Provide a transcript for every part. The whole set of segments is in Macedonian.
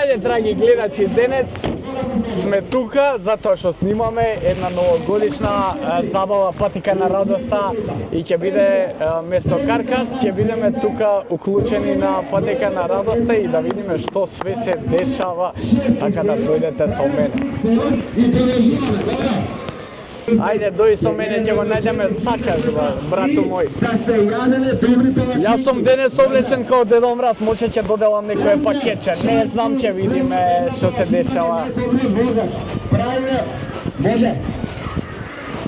Ајде, драги гледачи, денес сме тука затоа што снимаме една новогодишна забава Патека на радоста и ќе биде место Каркас, ќе бидеме тука уклучени на Патека на радоста и да видиме што све се дешава, така да дојдете со мене. Ајде, дојди со мене, ќе го најдеме Сакаш, брату мој. Јас сум денес облечен као Дедо Мраз, може ќе доделам некој пакетче. Не знам, ќе видиме што се дешава. Може.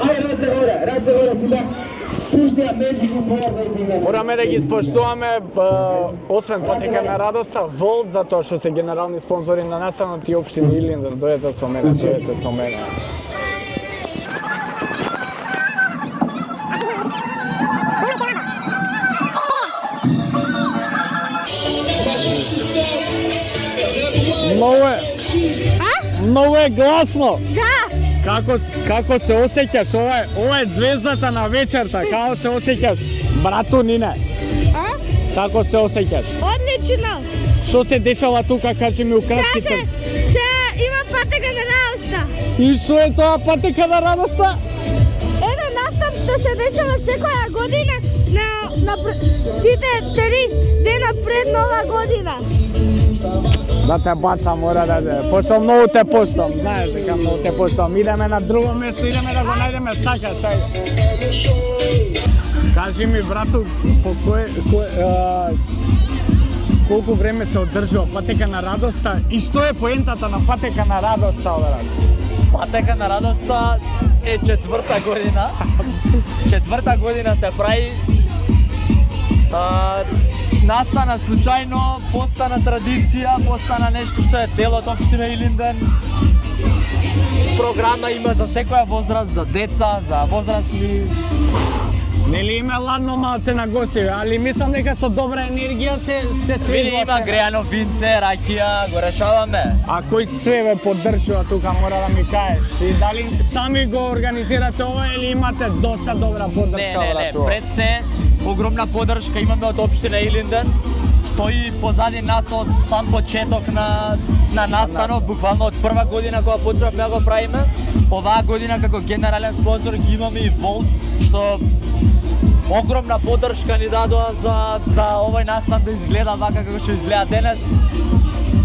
Ајде, раце горе, сюда. Пуштија мешику која да изиграме. Мораме да ги споштуваме, освен Патека на радоста, Волт, затоа што се генерални спонзори на настанот и општина Илинден. Дојдете со мене, дојдете со мене. Многу е гласно. Да. Како се осеќаш? Ова е звездата на вечерта. Како се осеќаш? Брату Нине. Како се осеќаш? Одлично. Што се дешава тука, кажи ми украси. Се има Патека на радоста. И што е тоа Патека на радоста? Еден настап што се дешава секоја година на сите 3 дена пред Нова година. Да те бацам, мора да те, пошто многу те поштам, знаеш дека многу те поштам. Идеме на друго место, идеме да го најдеме Сака, чај. Кажи ми, брату, по колку време се одржува Патека на радоста и што е поентата на Патека на радоста, брат? Патека на радоста е четврта година. Четврта година се прави. Настана случајно, постана традиција, постана нешто што е дел од општина Илинден. Програма има за секоја возраст, за деца, за возрастни. Нели има ладно малце на гости, али мислам дека со добра енергија се све. Има греано винце, ракија, го решаваме. А кој све ве поддржува тука, мора да ми кажеш? И дали сами го организирате ова или имате доста добра поддршка? Не, пред се огромна поддршка имаме од општина Илинден. Стои позади нас од сам почеток на настанот, буквално од прва година кога почнавме да го правиме. Оваа година како генерален спонзор ги имаме и Волт, што огромна поддршка ни дадоа за овој настан да изгледа вака како што изгледа денес.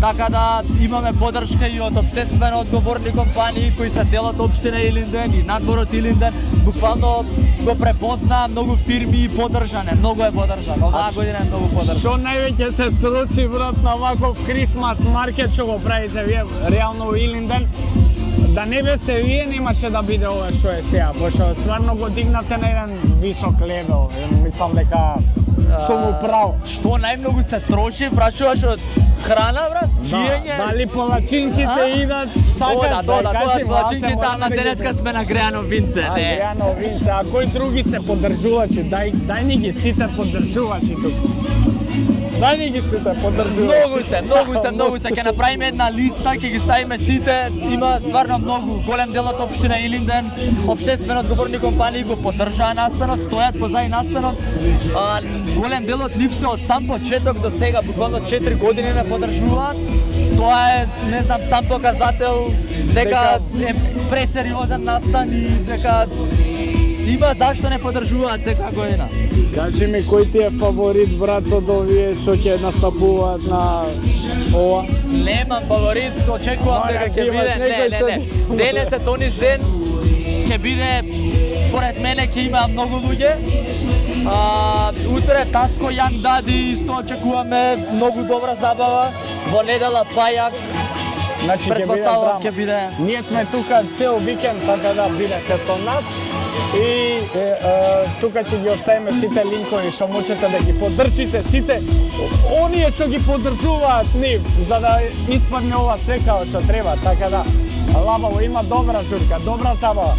Така да имаме поддршка и од општествено одговорни компании кои се дел од општина Илинден и надворот Илинден. Буквално го препозна многу фирми и поддржане, многу е поддржан. Оваа година е многу поддржан. Што највеќе се труци, брат, на ваков Крисмас маркет што го правите вие реално во Илинден? Да не бевте вие, немаше да биде ова што е сега, пошто стварно го дигнавте на еден висок левел. Мислам дека сум управ. Што најмногу се троши, прашуваш од храна, брат? Пиење? Дали палачинките идат, сакаш кажи палачинките, ама денеска сме на греано винце, не. Греано винце, а кои други се поддржувачи? Дај ни ги сите поддржувачи тука. Дај ни ги сите поддржувачи. Многу се. Ќе направиме една листа, ќе ги ставиме сите. Има стварно многу. Голем дел од општина Илинден, општествено одговорни компании го поддржаа настанот, стојат позади настанот. Голем дел од нив се од сам почеток до сега, буквално 4 години не поддржуваат. Тоа е, не знам, сам показател дека е пресериозен настан и дека има зашто не поддржуваат секоја година. Кажи ми, кој ти е фаворит, брат, од овие што ќе настапуваат на ова? Немам фаворит, очекувам дека ќе биде, не. Денес е Тони Зен, ќе биде, според мене, ќе има многу луѓе. Утре Таско Јан Дади, исто очекуваме многу добра забава. Во недела Пајак, предпоставувам ќе биде. Ние сме тука цел викенд, така да бидете со нас. И тука ќе ги оставиме сите линкови што можете да ги поддржите сите оние што ги поддржуваат нив за да испадне ова све како што треба, така да лабаво има добра журка, добра забава.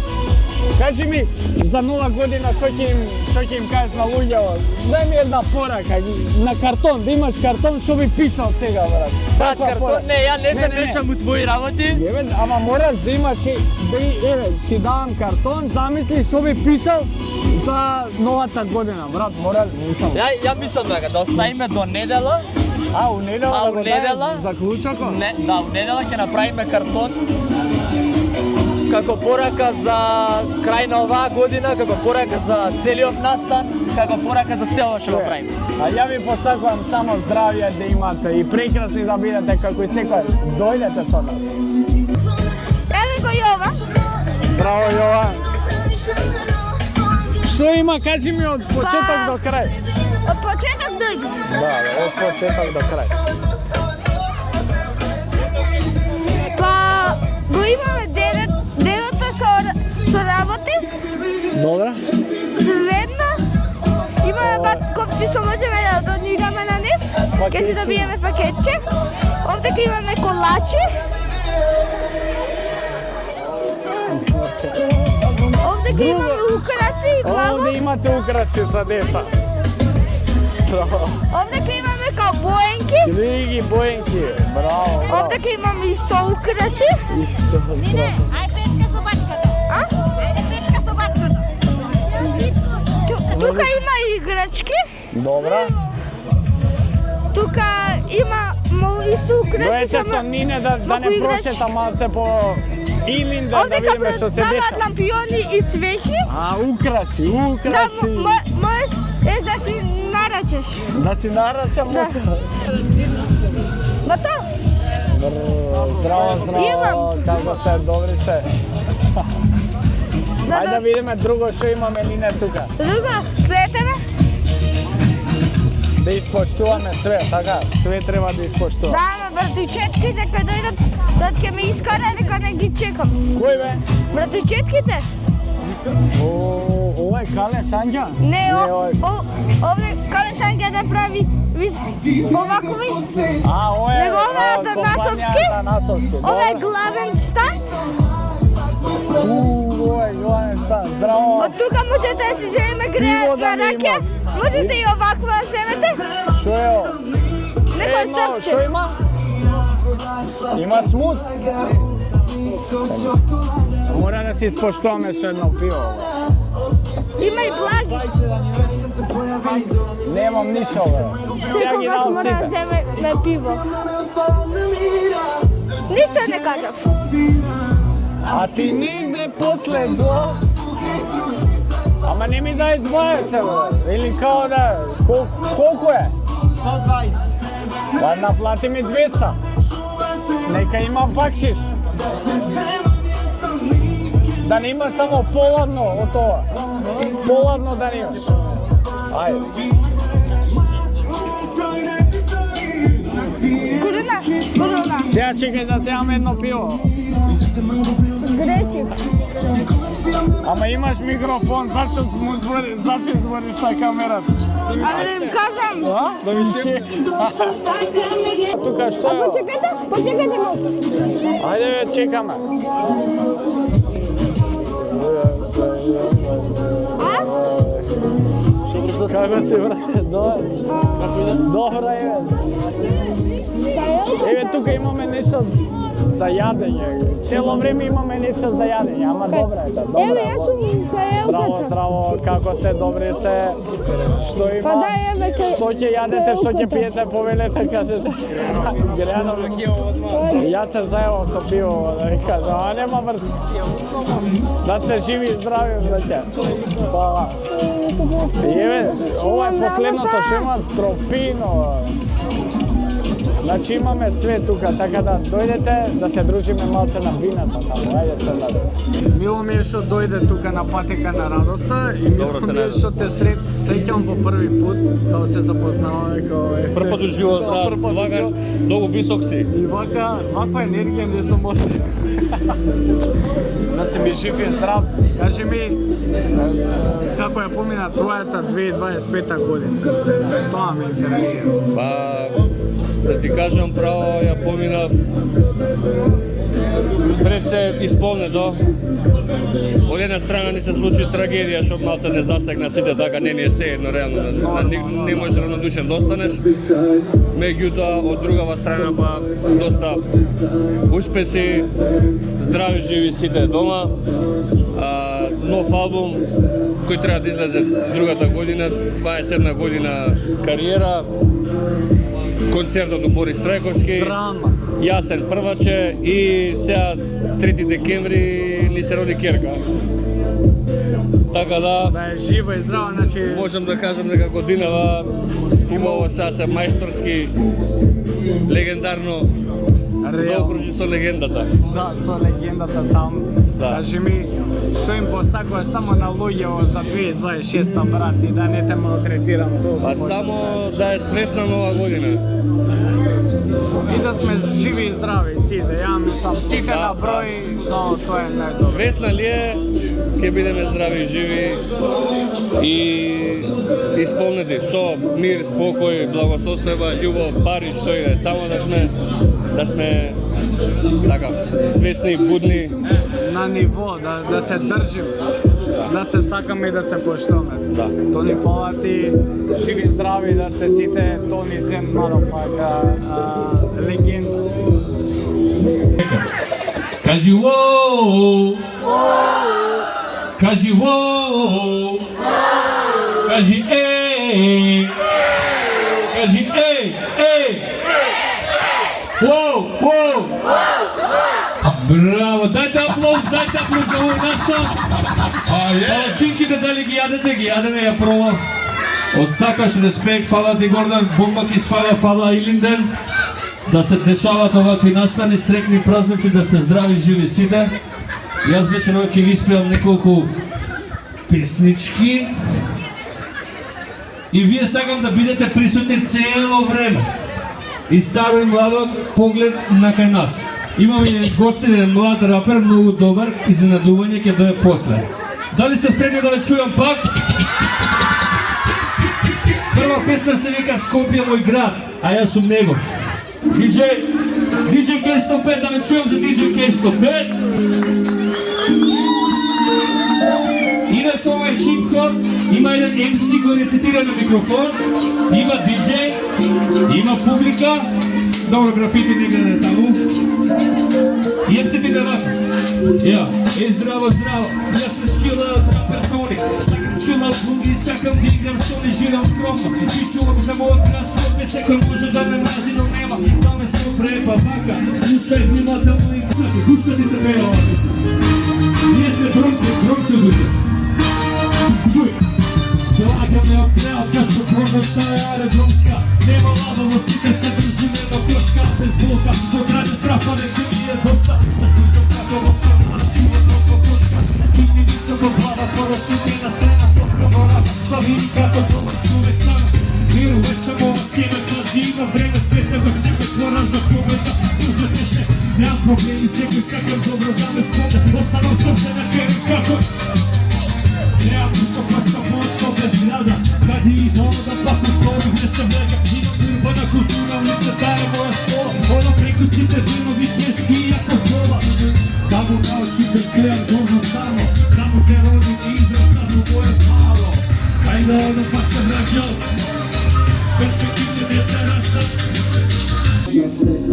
Кажи ми, за Нова година што ќе им кажеш на луѓето? Дај ми една порака, на картон, да имаш картон, што би пишал сега, брат? Брат, картон, не, ја не се мешам у твои работи. Ама мораш да имаш, еве, ти давам картон, замисли што би пишал за новата година, брат, мораш, мислам. Ја мислам дека да оставиме до недела, А, у недела А, да у го недела? даеш заклучокот? Не, да, у недела ќе направиме картон како порака за крај на оваа година, како порака за целиот настан, како порака за село што го правиме. А ја ви посакувам само здравје да имате и прекрасни да бидете како и секој. Дојдете со нас. Еве го Јова. Здраво, Јова. Што има, кажи ми од почеток до крај. Од почеток дојде. Да, од почеток до крај. Па го имаме дедото со работи. Добра. Следно имаме батковци со можеме да донираме на нив. Ќе си добиеме пакетче. Овде ќе имаме колачи. Овде ќе имаме украси и главо. Овде имате украси за деца. Браво. Овде ќе имаме као боенки. Книги, боенки. Браво, браво. Овде ќе имаме исто украси. Исто, браво. А? Тука има играчки. Добра. Тука има исто украси. Дојте со Нине да не малку играчки. прошета малце по Илинден да Овде видиме што се продаваат деша. лампиони и свеќи. А, украси, Да, украси. можеш да си нарачеш. Да си нарачам. Да. Бато, Здраво, здраво, Имам. како се, добри сте. Ајде да да. видиме друго што имаме Нине тука. Друго, следете ме. Да испоштуваме све, така, све треба да испоштуваме. Да, ама братучетките кај дојдат, ќе ме искара дека не ги чекам. Кој бе? Братучетките? Ова е Кале Санѓа? Не, овој. овде Кале Санѓа да прави овакови. А, ова е Неговата компанијата Насовски. Ова е Добро. главен станд. Ова е главен стан, здраво. Од тука можете да си земеме Пиво грејатна да ми ракија. има. Можете и оваква да земете. Што е ова? Некој Што српче. има? Има смут. Мора да си испоштуваме со едно пиво. Има и благи. Немам ништо, бе. Сега ги Секогаш дам мора да сите. земеме пиво. Ништо не кажав. А ти негде после до... Ама не ми дај 20, бе. Или као да... Колку е? 120. Па наплати ми 200. Нека има бакшиш. Да не имаш само поладно од тоа. Поладно да не имаш. Ајде. Корона. Сега чекај да земам едно пиво. Грешив. Ама имаш микрофон, зашто збориш на камерата? А да им кажам. А? Да ми се... Тука што е? ова? Почекайте малку. Ајде бе, чекаме. Како се брате? Добро е. Еве тука имаме нешто за јадење. Цело време имаме нешто за јадење, ама добро е, да, добро Еве, е. јас сум кај Здраво, здраво, како сте, добри сте? Што има? Па да, еве, Што ќе јадете, што ќе пиете, повелете, кажете. Грено. Јас се зајавам со пиво, да ви кажам, а нема врз. Да сте живи и здрави, браќа. Хвала. Еве, ова е последното што има трофино. Значи имаме све тука, така да дојдете да се дружиме малце на вината таму. Ајде се наде. Мило ми е што дојде тука на патека на радоста и мило ми е што те среќам по први пат, кога се запознаваме кој Прв пат уживот, брат, вака многу висок си. И ваква енергија не сум осетил. Да си ми жив и здрав. Кажи ми, како ја помина твојата 2025 година? Тоа ме интересира. Па, да ти кажам право, ја поминав пред се исполнето. Од една страна ни се случи трагедија што малце не засегна сите, така не ни е се едно реално, не можеш равнодушен да останеш. Меѓутоа, од другава страна па доста успеси, здрави живи сите дома. Нов албум кој треба да излезе другата година, 21 година кариера, концертот до Борис Трајковски. Драма. Јасен прваче и сега 3 декември ни се роди Керка. Така да Да е живо и здраво, значи можам да кажам дека годинава имало сега се мајсторски, легендарно, заокружи со легендата. да, со легендата сам. Да. Кажи ми, што им посакуваш само на луѓето за 2026 брат и да не те малтретирам толку. Па само да е свесна нова година. И да сме живи и здрави сите. Ја мислам сите Да, на број, но тоа е најдобро. Свесна ли е, ќе бидеме здрави и живи и исполнети со мир, спокој, благосостојба, љубов, пари, што и да е. Само да сме така свесни и будни. На ниво, да се држим, да се сакаме и да се поштуваме. Да. Тони, фала ти, живи здрави да сте сите, Тони Зен, марофака, легенда. Кажи воу! Кажи воу! Кажи ей! Кажи ей! Ей! Воу! Воу! Браво! Дајте аплауз за овој настан! Палачинките дали ги јадеме, ја пробав. Од сакаш респект, фала ти Гордан, Бомбакис, фала Илинден. Да се дешават овакви настани, срекни празници, да сте здрави, живи сите. Јас вечерва ќе ви испеам неколку песнички. И вие сакам да бидете присутни цело време. И старо и младо поглед на кај нас. Имаме гостин млад рапер, многу добар, изненадување ќе дое после. Дали сте спремни да ве чујам пак? Прва песна се вика Скопје мој град, а јас сум негов. DJ K105, да ме чујам за DJ K105. Иначе ова е хип-хоп, има еден MC кој рецитира на микрофон, има DJ, има публика, добро графити не гледа таму. И MC-ти да вака. Ја, здраво, јас сум чилаут рапер Тони, сакам чилаут луги, сакам да играм сони, живам скромно. Пишувам за мојот град, Скопје, секој може да ме мрази, но нема, да ме се опрепа, вака. Слушај внимателно и чујте, гушта ти се пева ова песна. Ние сме громче душе. Чуј, доаѓаме од крајот, кашто пробоста е аеродромска. Нема лабаво, сите се дружиме до коска, без блока, до крајот страфа неке ми е доста. Да слушам како во крвна, чува толко коцка. Кидни високо глава, поросите на сцена, топка мора, па види како добар човек стана. Веруваш само во себе, пази има време, света го секој твора за победа. Дружете се, немам проблеми, секој сакам добро да ме спомне. Останам срце на керу како Неа пусто коска поsto без града, кади и да пак ускоро не се влека. Имам урбана култура, улицата е моја школа. Оно преку сите зимови пески и ако кола. Таму научите гледам должно само, таму се роди и израстав у моје мало. Кај да одам пак се враќал, перспективни деца растат.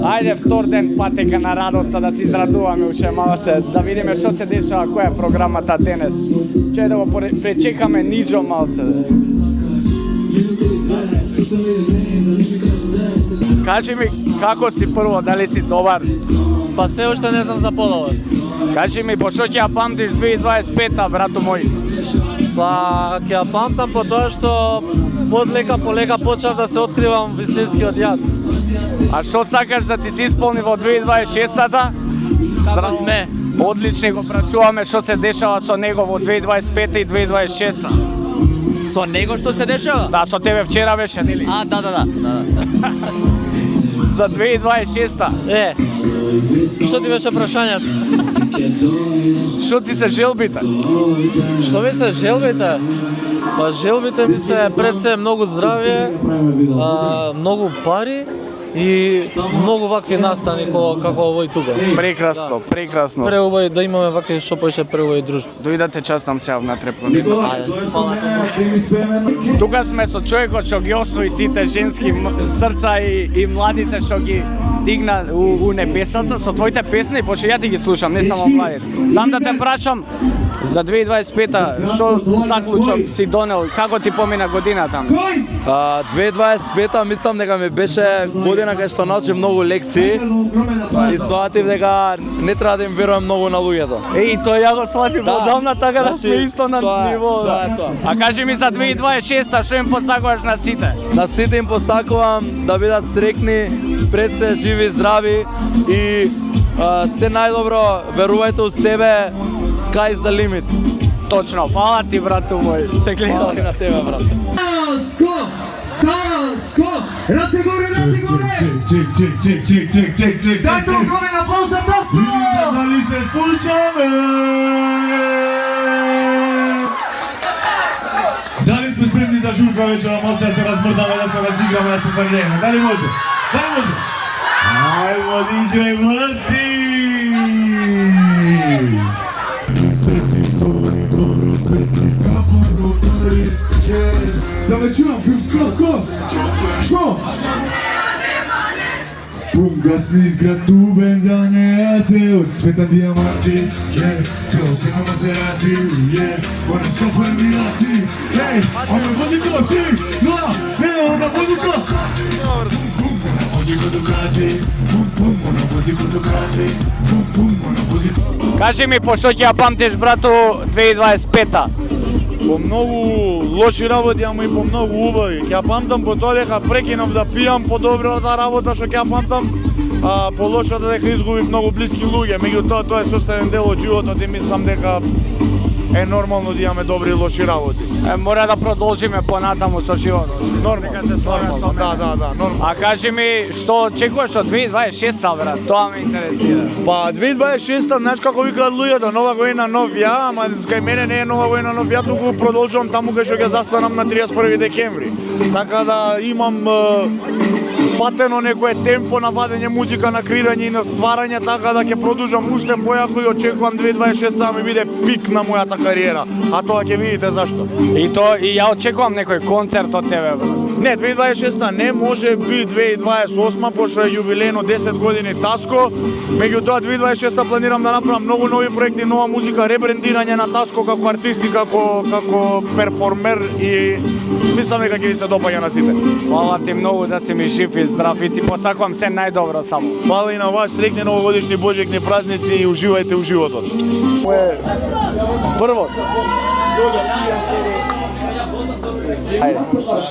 Ајде втор ден патека на радоста да се израдуваме уште малце, да видиме што се дешава, која е програмата денес. Че да го пречекаме Ниџо малце. Кажи ми, како си прво, дали си добар? Па се уште не знам за подобар. Кажи ми, по што ќе ја памтиш 2025-та, брато мој? Па ќе ја памтам по тоа што подлека полека почнав да се откривам вистинскиот јас. А што сакаш да ти се исполни во 2026-та? Како сме? Одлични го прашуваме што се дешава со него во 2025 и 2026. Со него што се дешава? Да, со тебе вчера беше, нели? А, да. За 2026. Што ти беше прашањето? Што ти се желбите? Што ми се желбите? Па желбите ми се пред се многу здравје, многу пари и многу вакви настани како овој тука. Прекрасно, прекрасно. Преубави да имаме вакви што поише преубави дружба. Дојдете частам сега внатре по него. Ајде, фала. Тука сме со човекот што ги освои сите женски срца и младите што ги дигна у небесата со твоите песни, пошто ја ти ги слушам, не само младите. Сам да те прашам, За 2025-та, што заклучок си донел, како ти помина годината? 2025-та мислам дека ми беше година кај што научив многу лекции и сватив дека не треба да им верувам многу на луѓето. И тоа ја го сватив одамна, така да сме исто на ниво. А кажи ми за 2026-та, што им посакуваш на сите? На сите им посакувам да бидат срекни, пред се живи, здрави и се најдобро, верувајте у себе, sky's the limit. Точно, фала ти, брату мој, се гледам. Фала и на тебе, брат. Tasko! Rate gore! Чек. Dajte ogromen aplauz za Tasko! Da li se slušame? Da li smo spremni za žurka večera, malce da se razmrdame, da se razigrame, da se zagrejemo? Da li može? Ajmo, DJ Marti! Da me čuvam, filmsko, ko? Što? Bum, gasni izgrad tu benzane, ja se od sveta dijamanti, to se nama se radi, ona skopo je mirati, ona vozi ko ti, ona vozi ko? Ona vozi ko Ducati, ona vozi ko Ducati, ona vozi ko... Кажи ми, по што ќе ја памтиш, брату, 2025-та? По многу лоши работи, ама и по многу убави. Ќе ја памтам по тоа дека прекинав да пијам, по добрата работа што ќе ја памтам, а по лошата дека изгубив многу блиски луѓе. Меѓутоа, тоа е составен дел од животот и мислам дека е нормално да имаме добри и лоши работи. Мора да продолжиме понатаму со животот. Нормално, да, нормално. А кажи ми, што очекуваш од 2026-та, брат? Тоа ме интересира. Па 2026-та, знаеш како викаат луѓето, нова година нов ја, ама кај мене не е нова година нов ја, туку продолжувам таму кај што ќе застанам на 31 декември. Така да имам фатено некое темпо на вадење музика, на креирање и на стварање, така да ќе продолжам уште појако и очекувам 2026-та да ми биде пик на мојата кариера. А тоа ќе видите зашто. И ја очекувам некој концерт од тебе, брат. Не, 2026-та не, може би 2028, пошто е јубилејно 10 години Таско. Меѓутоа 2026-та планирам да направам многу нови проекти, нова музика, ребрендирање на Таско како артист и како перформер и мислам дека ќе ви се допаѓа на сите. Фала ти многу, да си ми жив и здрав и ти посакувам се најдобро само. Фала и на вас, среќни новогодишни божјекни празници и уживајте у животот. Прво.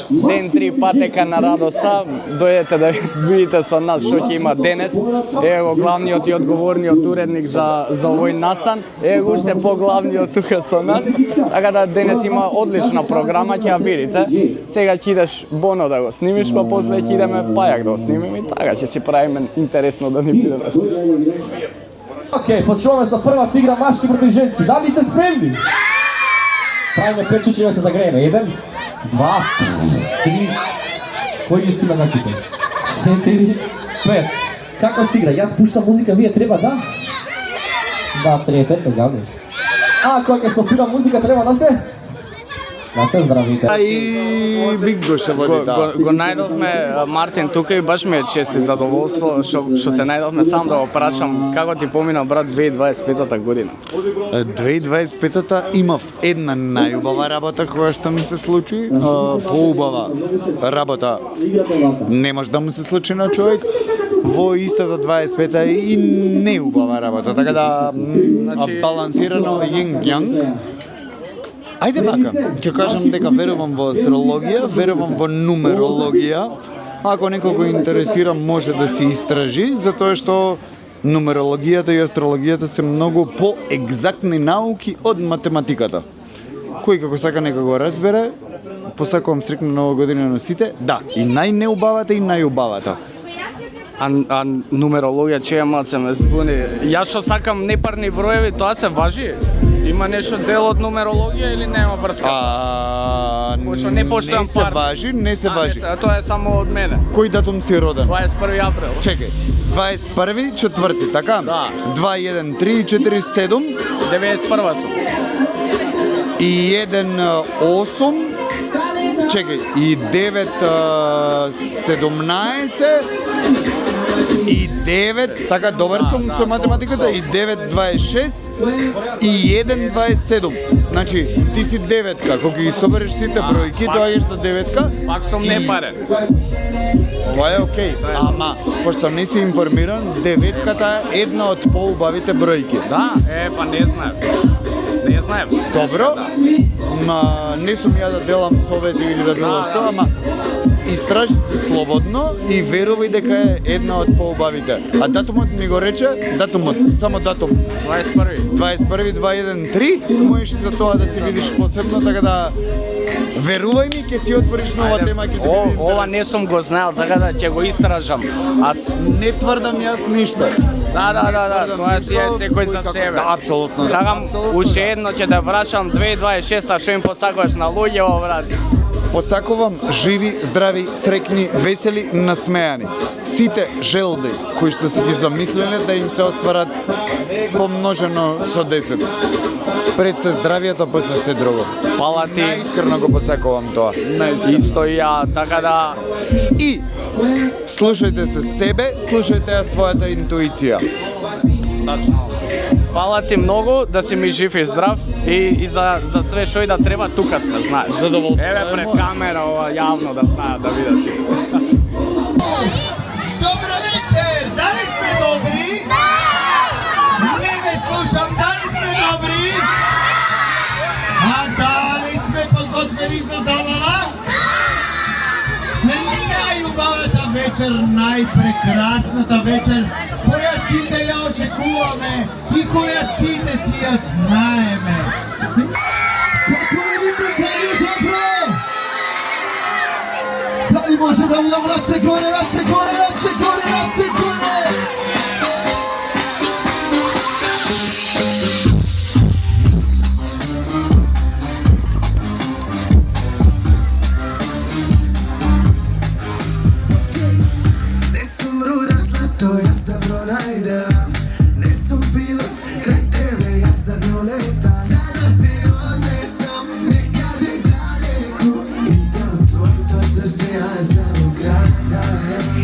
Ден 3 патека на радоста, дојдете да видите со нас што ќе има денес. Ево го главниот и одговорниот уредник за овој настан. Ево го уште поглавниот тука со нас. Така да денес има одлична програма, ќе ја видите. Сега ќе идеш Боно да го снимиш, па после ќе идеме Пајак да го снимиме и така ќе си правиме интересно да ни биде на сите. Океј, почнуваме со првата игра машки против женски. Дали сте спремни? Правиме 5 чучи да се загрееме. 1, 2, 3. Кој ги сима наките? 4, 5. Како се игра? Јас пуштам музика, вие треба да? Да, 30 ме газиш. А, кога ќе се опира музика, треба да се? Да се здравите. И Биг го ше води, да. Го најдовме Мартин тука и баш ми е чест и задоволство што се најдовме, сам да го прашам како ти помина, брат, 2025-та година. 2025-та имав една најубава работа која што ми се случи, поубава работа не може да му се случи на човек. Во истата 25-та и неубава работа, така да балансирано јинг-јанг. Ајде вака, ќе кажам дека верувам во астрологија, верувам во нумерологија. Ако некој го интересира, може да се истражи, затоа што нумерологијата и астрологијата се многу поегзактни науки од математиката. Кој како сака нека го разбере, посакувам срекна нова година на сите. Да, и најнеубавата и најубавата. А нумерологија че малце ме збуни. Јас што сакам непарни броеви, тоа се важи? Има нешто дел од нумерологија или нема врска? Пошто не поштувам не се важи, не се важи. Тоа е само од мене. Кој датум си роден? 21 април. Чекај, 21 четврти, така? Да. 2, 1, 3, 4, 7. 91 сум. И 1, 8. Чекај, и 9, 17. и 9, така добар сум со математиката, и 9,26 и 1,27. Значи, ти си деветка, кога ги собереш сите бројки, доаѓаш до деветка. Пак сум непарен. Ова е окей, ама пошто не си информиран, деветката е една од поубавите бројки. Да, па не знаев. Не знаев. Добро, ма не сум ја да делам совети или да било што, ама истражи се слободно и верувај дека е една од поубавите. А датумот ми го рече, само датум. 21/213, можеш за тоа да си видиш посебно, така да верувај ми, ќе си отвориш нова тема, ќе ти биде Ова не сум го знаел, така да ќе го истражам. Аз не тврдам јас ништо. Да, тоа си е секој за себе. Да, апсолутно. Сакам уште едно ќе да врачам 2026, што им посакуваш на луѓе, брат. Посакувам живи, здрави, среќни, весели, насмејани. Сите желби кои што си ги замислиле да им се остварат помножено со 10. Пред се здравието, после се друго. Фала ти. Најискрено го посакувам тоа. Исто и ја, така да... И слушајте се себе, слушајте ја својата интуиција. Тачно. Фала ти многу, да си ми жив и здрав и за све што и да треба, тука сме, знаеш. Задоволство. Еве пред камера, ова јавно да знаат, да видат си. Добро вечер, дали сме добри? Не ме слушам, дали сме добри? А дали сме подготвени за забава? Најубавата вечер, најпрекрасната вечер, која сите ја очекуваме и која сите си ја знаеме. Како ме видите, дали е добро? Дали може да видам раце горе, раце горе, раце горе, раце горе? Не сум руда злато, јас да пронајдам. Не сум пилот, крај тебе јас да долетам. За да те однесам некаде далеку и да од твоето срце јас да украдам.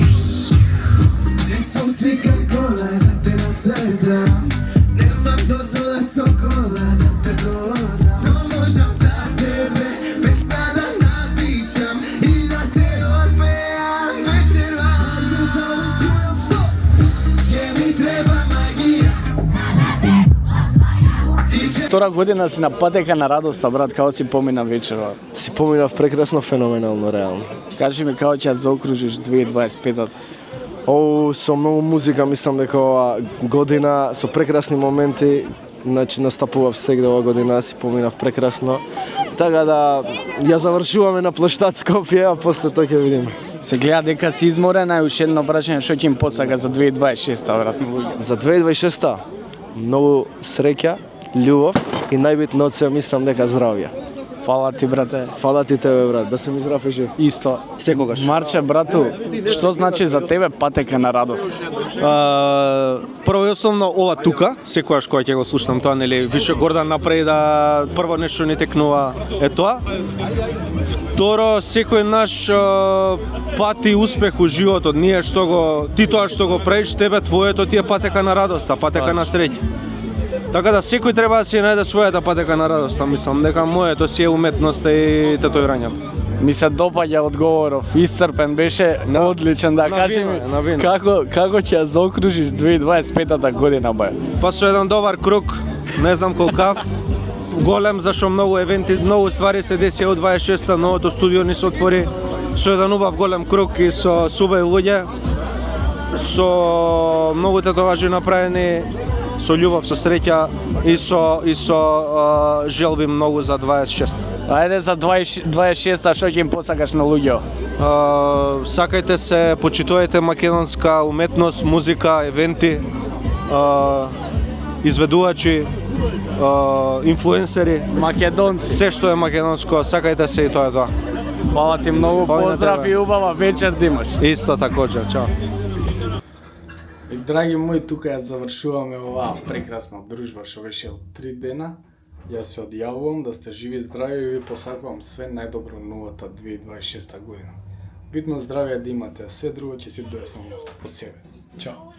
Не сум сликар кола да те нацртам. Немам дозвола со кола да те гозам. Но можам за тебе песна да напишам и да те отпеам вечерва. Втора година си на патека на радоста, брат, како си помина вечерва? Си поминав прекрасно, феноменално, реално. Кажи ми како ќе заокружиш 2025-та? Со многу музика, мислам дека ова година со прекрасни моменти, значи настапував сегде ова година, си поминав прекрасно. Така да ја завршуваме на площад Скопје, а после тоа ќе видиме. Се гледа дека си изморена и уште едно прашање, што ќе им посака за 2026-та, брат? За 2026-та многу среќа, љубов и најбитно од се мислам дека здравје. Фала ти, брате. Фала ти тебе, брат, да се ми здрав и жив. Исто. Секогаш. Марче, брату, што значи за тебе патека на радост? Прво и основно ова тука, секогаш кога ќе го слушнам тоа, нели, више Гордан направи да прво нешто не текнува е тоа. Второ, секој наш пат и успех у животот, ние што го, ти тоа што го правиш, тебе твоето ти е патека на радост, патека на среќа. Така да секој треба да си најде својата патека на радост, мислам дека моето си е уметноста и татуирањето. Ми се допаѓа одговоров, исцрпен беше, одличен, да кажи ми, како ќе ја заокружиш 2025-та година, бе? Па со еден добар круг, не знам колкав, голем, зашо многу евенти, многу ствари се деси од 26-та, новото студио ни се отвори, со еден убав голем круг и со субај луѓе, со многу татуажи направени, со љубов, со среќа и со желби многу за 26-та. Ајде за 26-та, што ќе им посакаш на луѓе? Сакајте се, почитувајте македонска уметност, музика, евенти, изведувачи, инфлуенсери, македонци, се што е македонско, сакајте се и тоа е тоа. Фала ти многу, поздрав и убава вечер да имаш. Исто такоđe, чао. И драги мои, тука ја завршуваме оваа прекрасна дружба што беше од 3 дена. Јас се одјавувам, да сте живи и здрави и ви посакувам све најдобро новата 2026 година. Битно здравје да имате, а све друго ќе си дое само по себе. Чао.